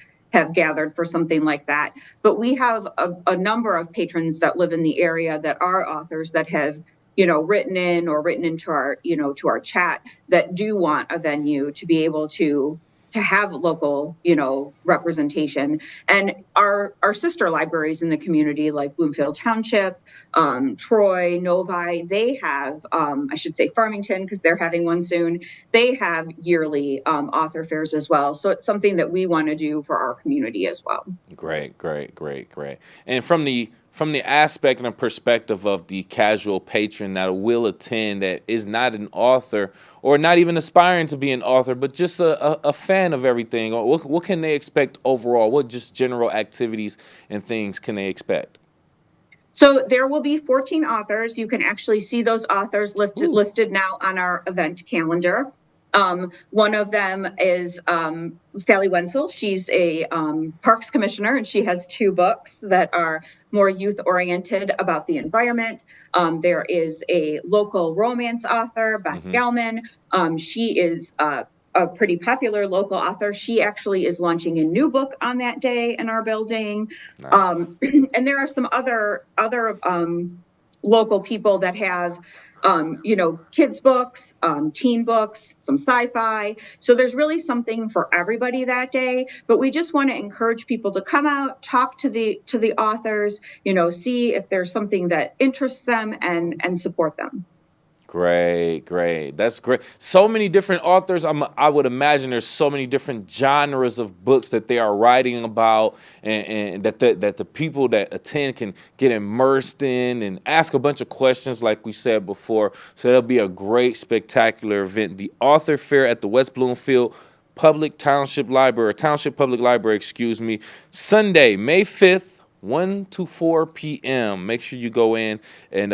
gathered for something like that. But we have a number of patrons that live in the area that are authors that have, written into our, to our chat that do want a venue to be able to have local, representation. And our sister libraries in the community, like Bloomfield Township, Troy, Novi, they have, I should say Farmington, because they're having one soon. They have yearly author fairs as well. So it's something that we want to do for our community as well. Great. And from the aspect and the perspective of the casual patron that will attend that is not an author or not even aspiring to be an author, but just a fan of everything, what can they expect overall? What just general activities and things can they expect? So there will be 14 authors. You can actually see those authors listed now on our event calendar. One of them is Sally Wenzel. She's a parks commissioner, and she has 2 books that are more youth-oriented about the environment. There is a local romance author, Beth Gelman. She is a pretty popular local author. She actually is launching a new book on that day in our building. Nice. And there are some other local people that have kids books, teen books, some sci-fi. So there's really something for everybody that day, but we just want to encourage people to come out, talk to the authors, see if there's something that interests them and support them. Great. That's great. So many different authors. I would imagine there's so many different genres of books that they are writing about, and that the people that attend can get immersed in and ask a bunch of questions, like we said before. So it'll be a great, spectacular event. The Author Fair at the West Bloomfield Township Public Library, Sunday, May 5th. 1 to 4 p.m. Make sure you go in and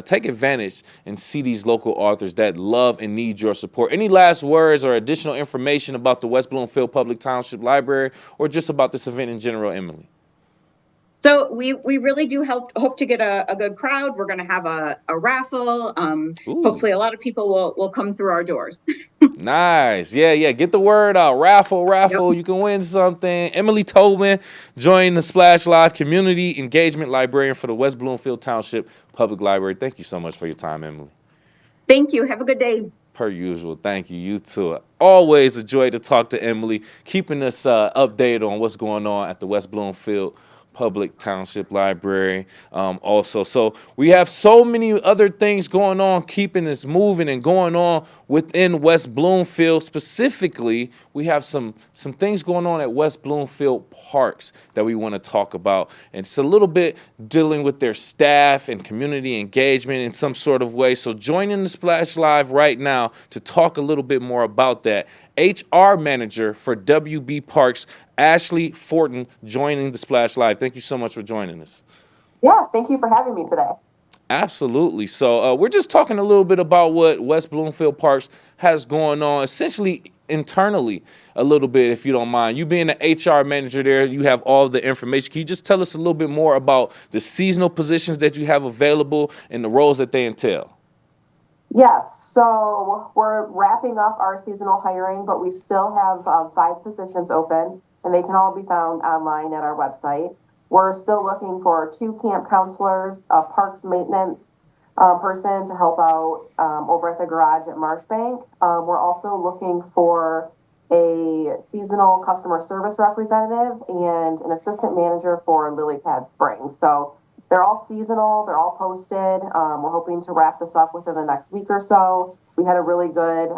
take advantage and see these local authors that love and need your support. Any last words or additional information about the West Bloomfield Public Township Library or just about this event in general, Emily? So we really do hope to get a good crowd. We're going to have a raffle. Hopefully a lot of people will come through our doors. Nice. Yeah. Get the word out. Raffle. Yep. You can win something. Emily Tobin joined the Splash Live Community Engagement Librarian for the West Bloomfield Township Public Library. Thank you so much for your time, Emily. Thank you. Have a good day. Per usual. Thank you. You too. Always a joy to talk to Emily, keeping us updated on what's going on at the West Bloomfield Public Township Library also. So we have so many other things going on, keeping this moving and going on within West Bloomfield. Specifically, we have some things going on at West Bloomfield Parks that we want to talk about. And it's a little bit dealing with their staff and community engagement in some sort of way. So joining the Splash Live right now to talk a little bit more about that, HR Manager for WB Parks, Ashley Fortin, joining the Splash Live. Thank you so much for joining us. Yes, thank you for having me today. Absolutely. So we're just talking a little bit about what West Bloomfield Parks has going on, essentially internally a little bit, if you don't mind. You being the HR manager there, you have all the information. Can you just tell us a little bit more about the seasonal positions that you have available and the roles that they entail? Yes, so we're wrapping up our seasonal hiring, but we still have 5 positions open, and they can all be found online at our website. We're still looking for 2 camp counselors, a parks maintenance person to help out over at the garage at Marshbank. We're also looking for a seasonal customer service representative and an assistant manager for Lily Pad Springs. So they're all seasonal, they're all posted. We're hoping to wrap this up within the next week or so. We had a really good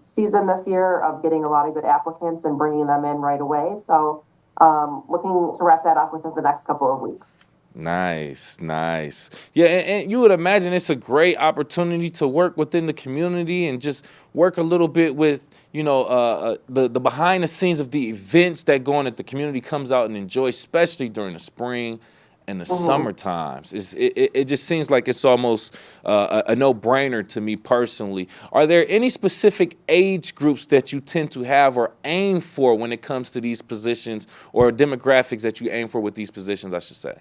season this year of getting a lot of good applicants and bringing them in right away. So looking to wrap that up within the next couple of weeks. Nice. Yeah, and you would imagine it's a great opportunity to work within the community and just work a little bit with, the behind the scenes of the events that go on that the community comes out and enjoys, especially during the spring and the summer times. It just seems like it's almost a no-brainer to me personally. Are there any specific age groups that you tend to have or aim for when it comes to these positions, or demographics that you aim for with these positions, I should say?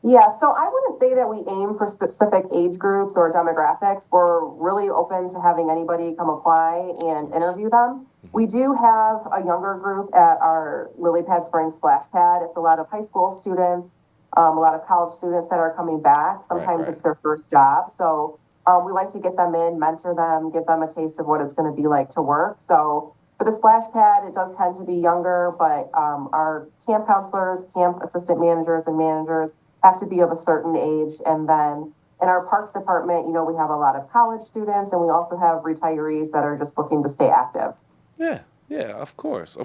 Yeah, so I wouldn't say that we aim for specific age groups or demographics. We're really open to having anybody come apply and interview them. We do have a younger group at our Lily Pad Springs Splash Pad. It's a lot of high school students, a lot of college students that are coming back. Sometimes it's their first job. So we like to get them in, mentor them, give them a taste of what it's going to be like to work. So for the splash pad, it does tend to be younger, but our camp counselors, camp assistant managers, and managers have to be of a certain age. And then in our parks department, you know, we have a lot of college students, and we also have retirees that are just looking to stay active. Yeah, yeah, of course.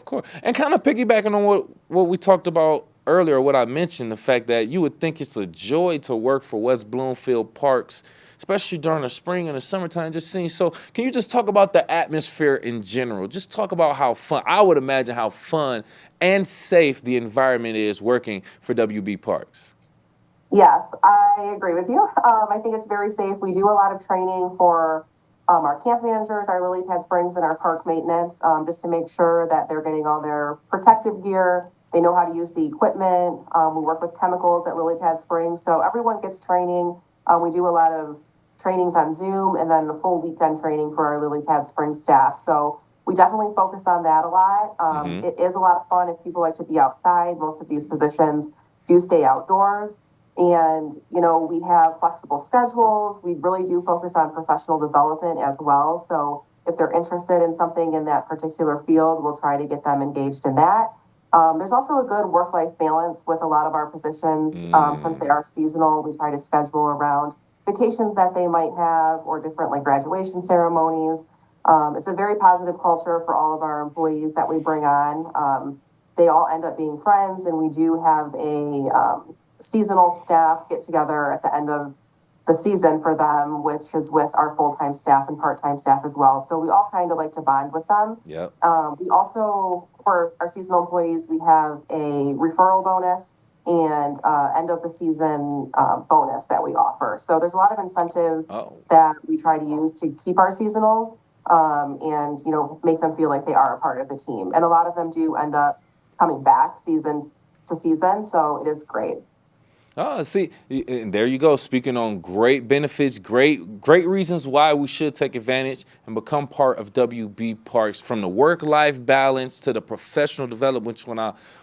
And kind of piggybacking on what we talked about earlier, what I mentioned, the fact that you would think it's a joy to work for West Bloomfield Parks, especially during the spring and the summertime, just seeing. So can you just talk about the atmosphere in general? Just talk about how fun, I would imagine how fun and safe the environment is working for WB Parks. Yes, I agree with you. I think it's very safe. We do a lot of training for our camp managers, our Lily Pad Springs, and our park maintenance, just to make sure that they're getting all their protective gear. They know how to use the equipment. We work with chemicals at Lily Pad Springs, so everyone gets training. We do a lot of trainings on Zoom and then a full weekend training for our Lily Pad Springs staff. So we definitely focus on that a lot. It is a lot of fun if people like to be outside. Most of these positions do stay outdoors. And, you know, we have flexible schedules. We really do focus on professional development as well. So if they're interested in something in that particular field, we'll try to get them engaged in that. There's also a good work-life balance with a lot of our positions. Since they are seasonal, we try to schedule around vacations that they might have or different like graduation ceremonies. It's a very positive culture for all of our employees that we bring on. They all end up being friends, and we do have a seasonal staff get together at the end of the season for them, which is with our full-time staff and part-time staff as well. So we all kind of like to bond with them. Yep. We also, for our seasonal employees, we have a referral bonus and end of the season bonus that we offer. So there's a lot of incentives that we try to use to keep our seasonals and, you know, make them feel like they are a part of the team. And a lot of them do end up coming back season to season. So it is great. Oh, see, and there you go. Speaking on great benefits, great reasons why we should take advantage and become part of WB Parks, from the work-life balance to the professional development,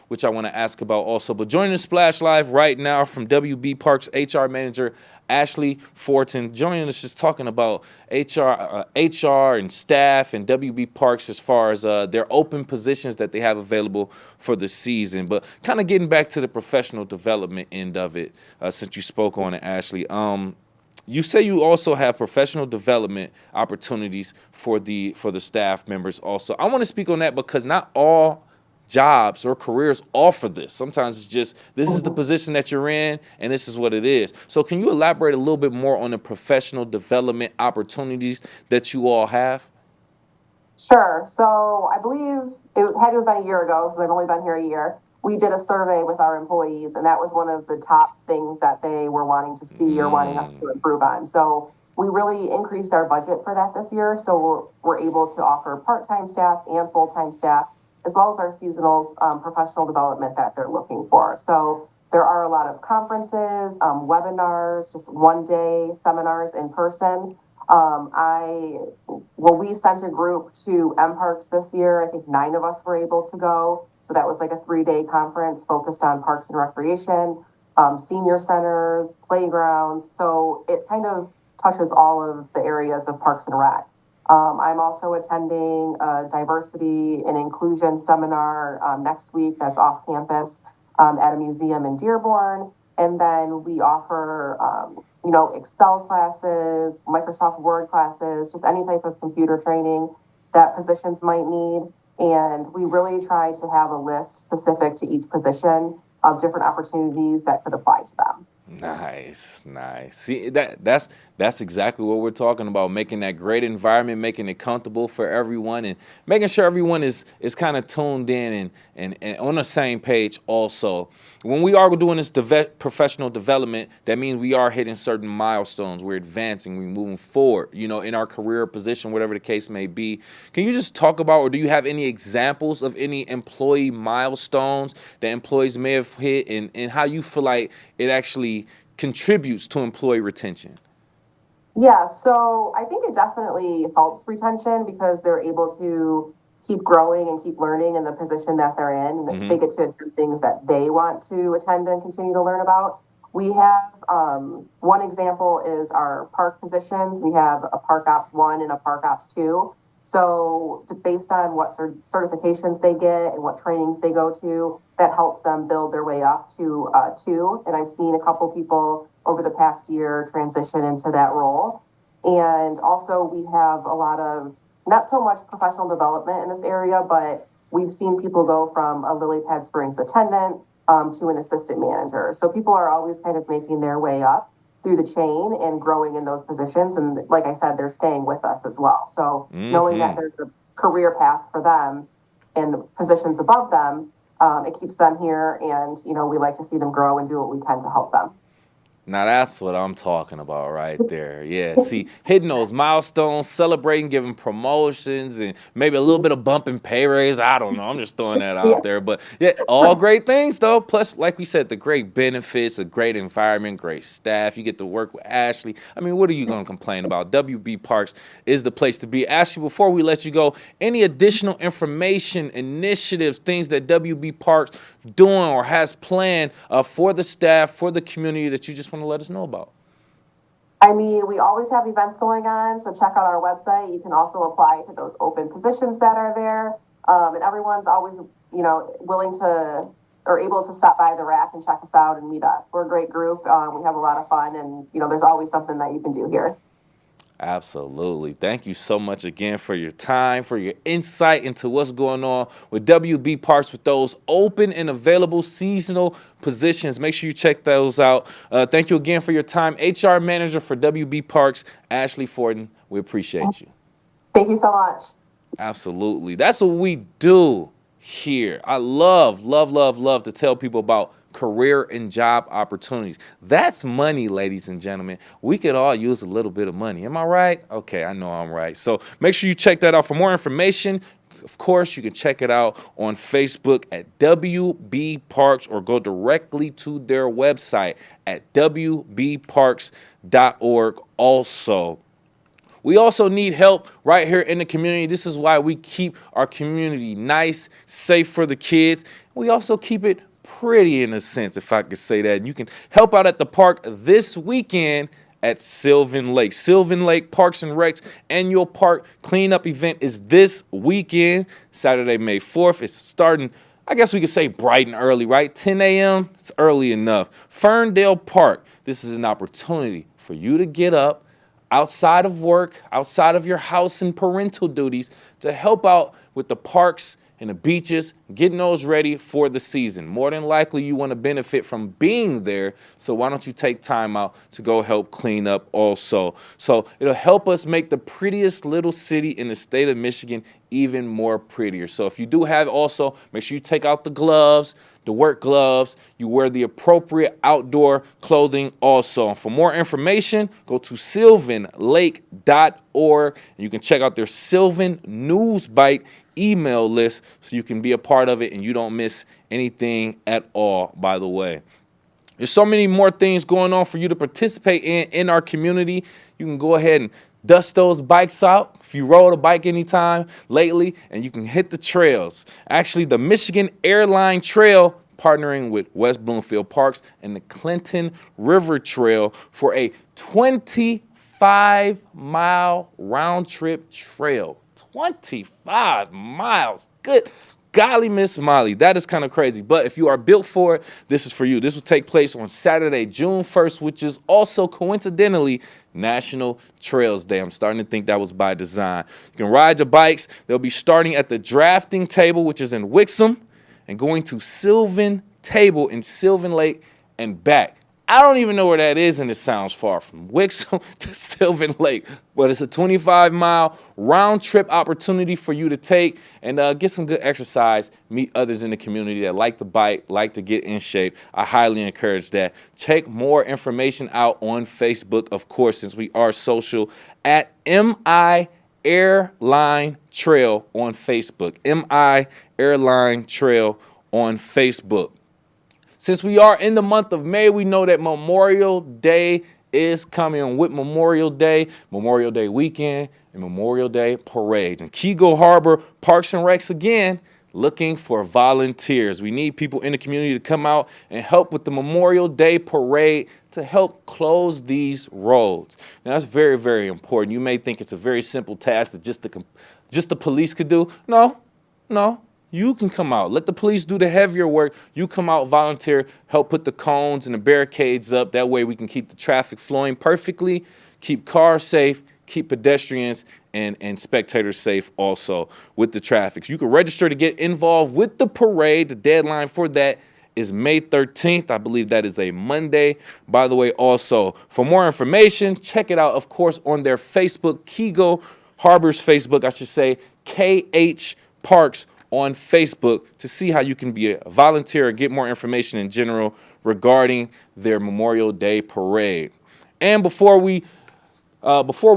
which I want to ask about also. But joining the Splash Live right now from WB Parks HR Manager Ashley Fortin, joining us, just talking about HR and staff and WB Parks as far as their open positions that they have available for the season. But kind of getting back to the professional development end of it, since you spoke on it, Ashley. You say you also have professional development opportunities for the staff members also. I want to speak on that because not all jobs or careers offer this. Sometimes it's just, this is the position that you're in and this is what it is. So can you elaborate a little bit more on the professional development opportunities that you all have? Sure. So I believe it had to have been a year ago, because I've only been here a year. We did a survey with our employees, and that was one of the top things that they were wanting to see or wanting us to improve on. So we really increased our budget for that this year. So we're able to offer part-time staff and full-time staff, as well as our seasonals, professional development that they're looking for. So there are a lot of conferences, webinars, just one-day seminars in person. We sent a group to MParks this year. I think 9 of us were able to go. So that was like a 3-day conference focused on parks and recreation, senior centers, playgrounds. So it kind of touches all of the areas of Parks and Rec. I'm also attending a diversity and inclusion seminar next week that's off campus at a museum in Dearborn. And then we offer, Excel classes, Microsoft Word classes, just any type of computer training that positions might need. And we really try to have a list specific to each position of different opportunities that could apply to them. Nice. See, that's That's exactly what we're talking about, making that great environment, making it comfortable for everyone, and making sure everyone is kind of tuned in and on the same page also. When we are doing this professional development, that means we are hitting certain milestones. We're advancing, we're moving forward, in our career position, whatever the case may be. Can you just talk about, or do you have any examples of any employee milestones that employees may have hit, and how you feel like it actually contributes to employee retention? Yeah, so I think it definitely helps retention because they're able to keep growing and keep learning in the position that they're in, and they get to attend things that they want to attend and continue to learn about. We have one example is our park positions. We have a Park Ops 1 and a Park Ops 2. So based on what certifications they get and what trainings they go to, that helps them build their way up to 2. And I've seen a couple people over the past year transition into that role. And also we have a lot of, not so much professional development in this area, but we've seen people go from a Lily Pad Springs attendant to an assistant manager. So people are always kind of making their way up through the chain and growing in those positions. And like I said, they're staying with us as well. So knowing that there's a career path for them and positions above them, it keeps them here. And, we like to see them grow and do what we can to help them. Now that's what I'm talking about right there. Yeah, see, hitting those milestones, celebrating, giving promotions, and maybe a little bit of bump and pay raise. I don't know. I'm just throwing that out there. But yeah, all great things though. Plus, like we said, the great benefits, a great environment, great staff. You get to work with Ashley. I mean, what are you going to complain about? WB Parks is the place to be. Ashley, before we let you go, any additional information, initiatives, things that WB Parks doing or has planned for the staff, for the community that you just want to let us know about? I mean, we always have events going on, so check out our website. You can also apply to those open positions that are there. And everyone's always, willing to or able to stop by the rack and check us out and meet us. We're a great group. We have a lot of fun, and, there's always something that you can do here. Absolutely. Thank you so much again for your time, for your insight into what's going on with WB Parks with those open and available seasonal positions. Make sure you check those out. Thank you again for your time. HR Manager for WB Parks, Ashley Fortin. We appreciate you. Thank you so much. Absolutely. That's what we do here. I love to tell people about career and job opportunities. That's money, ladies and gentlemen. We could all use a little bit of money. Am I right? Okay, I know I'm right. So make sure you check that out. For more information, of course, you can check it out on Facebook at WB Parks or go directly to their website at wbparks.org also. We also need help right here in the community. This is why we keep our community nice, safe for the kids. We also keep it pretty in a sense, if I could say that. And you can help out at the park this weekend at Sylvan Lake. Sylvan Lake Parks and Recs annual park cleanup event is this weekend, Saturday, May 4th. It's starting, I guess we could say bright and early, right? 10 a.m. It's early enough. Ferndale Park. This is an opportunity for you to get up outside of work, outside of your house and parental duties to help out with the parks and the beaches, getting those ready for the season. More than likely, you want to benefit from being there, so why don't you take time out to go help clean up also. So it'll help us make the prettiest little city in the state of Michigan even more prettier. So if you do have also, make sure you take out the gloves, the work gloves, you wear the appropriate outdoor clothing also. And for more information, go to sylvanlake.org and you can check out their Sylvan News Bite email list so you can be a part of it and you don't miss anything at all, by the way. There's so many more things going on for you to participate in our community. You can go ahead and dust those bikes out if you rode a bike anytime lately, and you can hit the trails. Actually, the Michigan Airline Trail partnering with West Bloomfield Parks and the Clinton River Trail for a 25-mile round-trip trail. 25 miles. Good golly, Miss Molly. That is kind of crazy. But if you are built for it, this is for you. This will take place on Saturday, June 1st, which is also coincidentally National Trails Day. I'm starting to think that was by design. You can ride your bikes. They'll be starting at the drafting table, which is in Wixom, and going to Sylvan Table in Sylvan Lake and back. I don't even know where that is, and it sounds far from Wixom to Sylvan Lake. But it's a 25-mile round-trip opportunity for you to take and get some good exercise, meet others in the community that like to bike, like to get in shape. I highly encourage that. Check more information out on Facebook, of course, since we are social, at MI Airline Trail on Facebook. MI Airline Trail on Facebook. Since we are in the month of May, we know that Memorial Day is coming on. With Memorial Day weekend, and Memorial Day parades. And Kego Harbor Parks and Recs, again, looking for volunteers. We need people in the community to come out and help with the Memorial Day parade to help close these roads. Now, that's very, very important. You may think it's a very simple task that just the police could do. No. You can come out. Let the police do the heavier work. You come out, volunteer, help put the cones and the barricades up. That way we can keep the traffic flowing perfectly, keep cars safe, keep pedestrians and spectators safe also with the traffic. You can register to get involved with the parade. The deadline for that is May 13th. I believe that is a Monday. By the way, also, for more information, check it out, of course, on their Facebook, Kego Harbor's Facebook, I should say, KH Parks on Facebook, to see how you can be a volunteer and get more information in general regarding their Memorial Day parade. And before we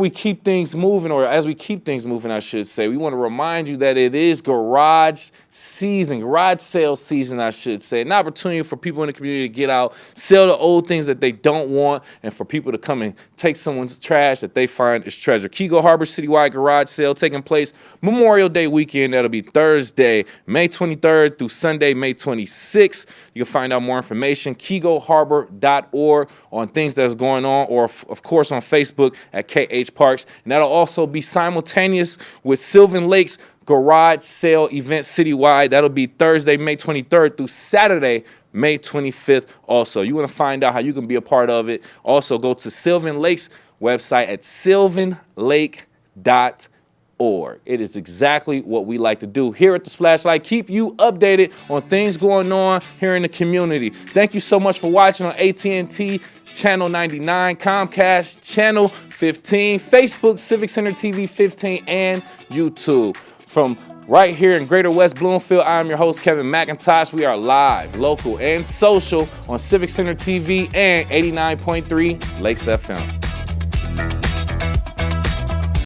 keep things moving, or as we keep things moving, I should say, we want to remind you that it is garage season, garage sale season, I should say. An opportunity for people in the community to get out, sell the old things that they don't want, and for people to come and take someone's trash that they find is treasure. Kego Harbor Citywide Garage Sale taking place Memorial Day weekend. That'll be Thursday, May 23rd through Sunday, May 26th. You can find out more information, kegoharbor.org, on things that's going on, or of course on Facebook at KH Parks. And that'll also be simultaneous with Sylvan Lake's garage sale event citywide. That'll be Thursday, May 23rd through Saturday, May 25th also. You want to find out how you can be a part of it, also go to Sylvan Lake's website at sylvanlake.org. It is exactly what we like to do here at the Splashlight, keep you updated on things going on here in the community. Thank you so much for watching on AT&T Channel 99, Comcast Channel 15, Facebook, Civic Center TV 15, and YouTube. From right here in Greater West Bloomfield, I'm your host, Kevin McIntosh. We are live, local, and social on Civic Center TV and 89.3 Lakes FM.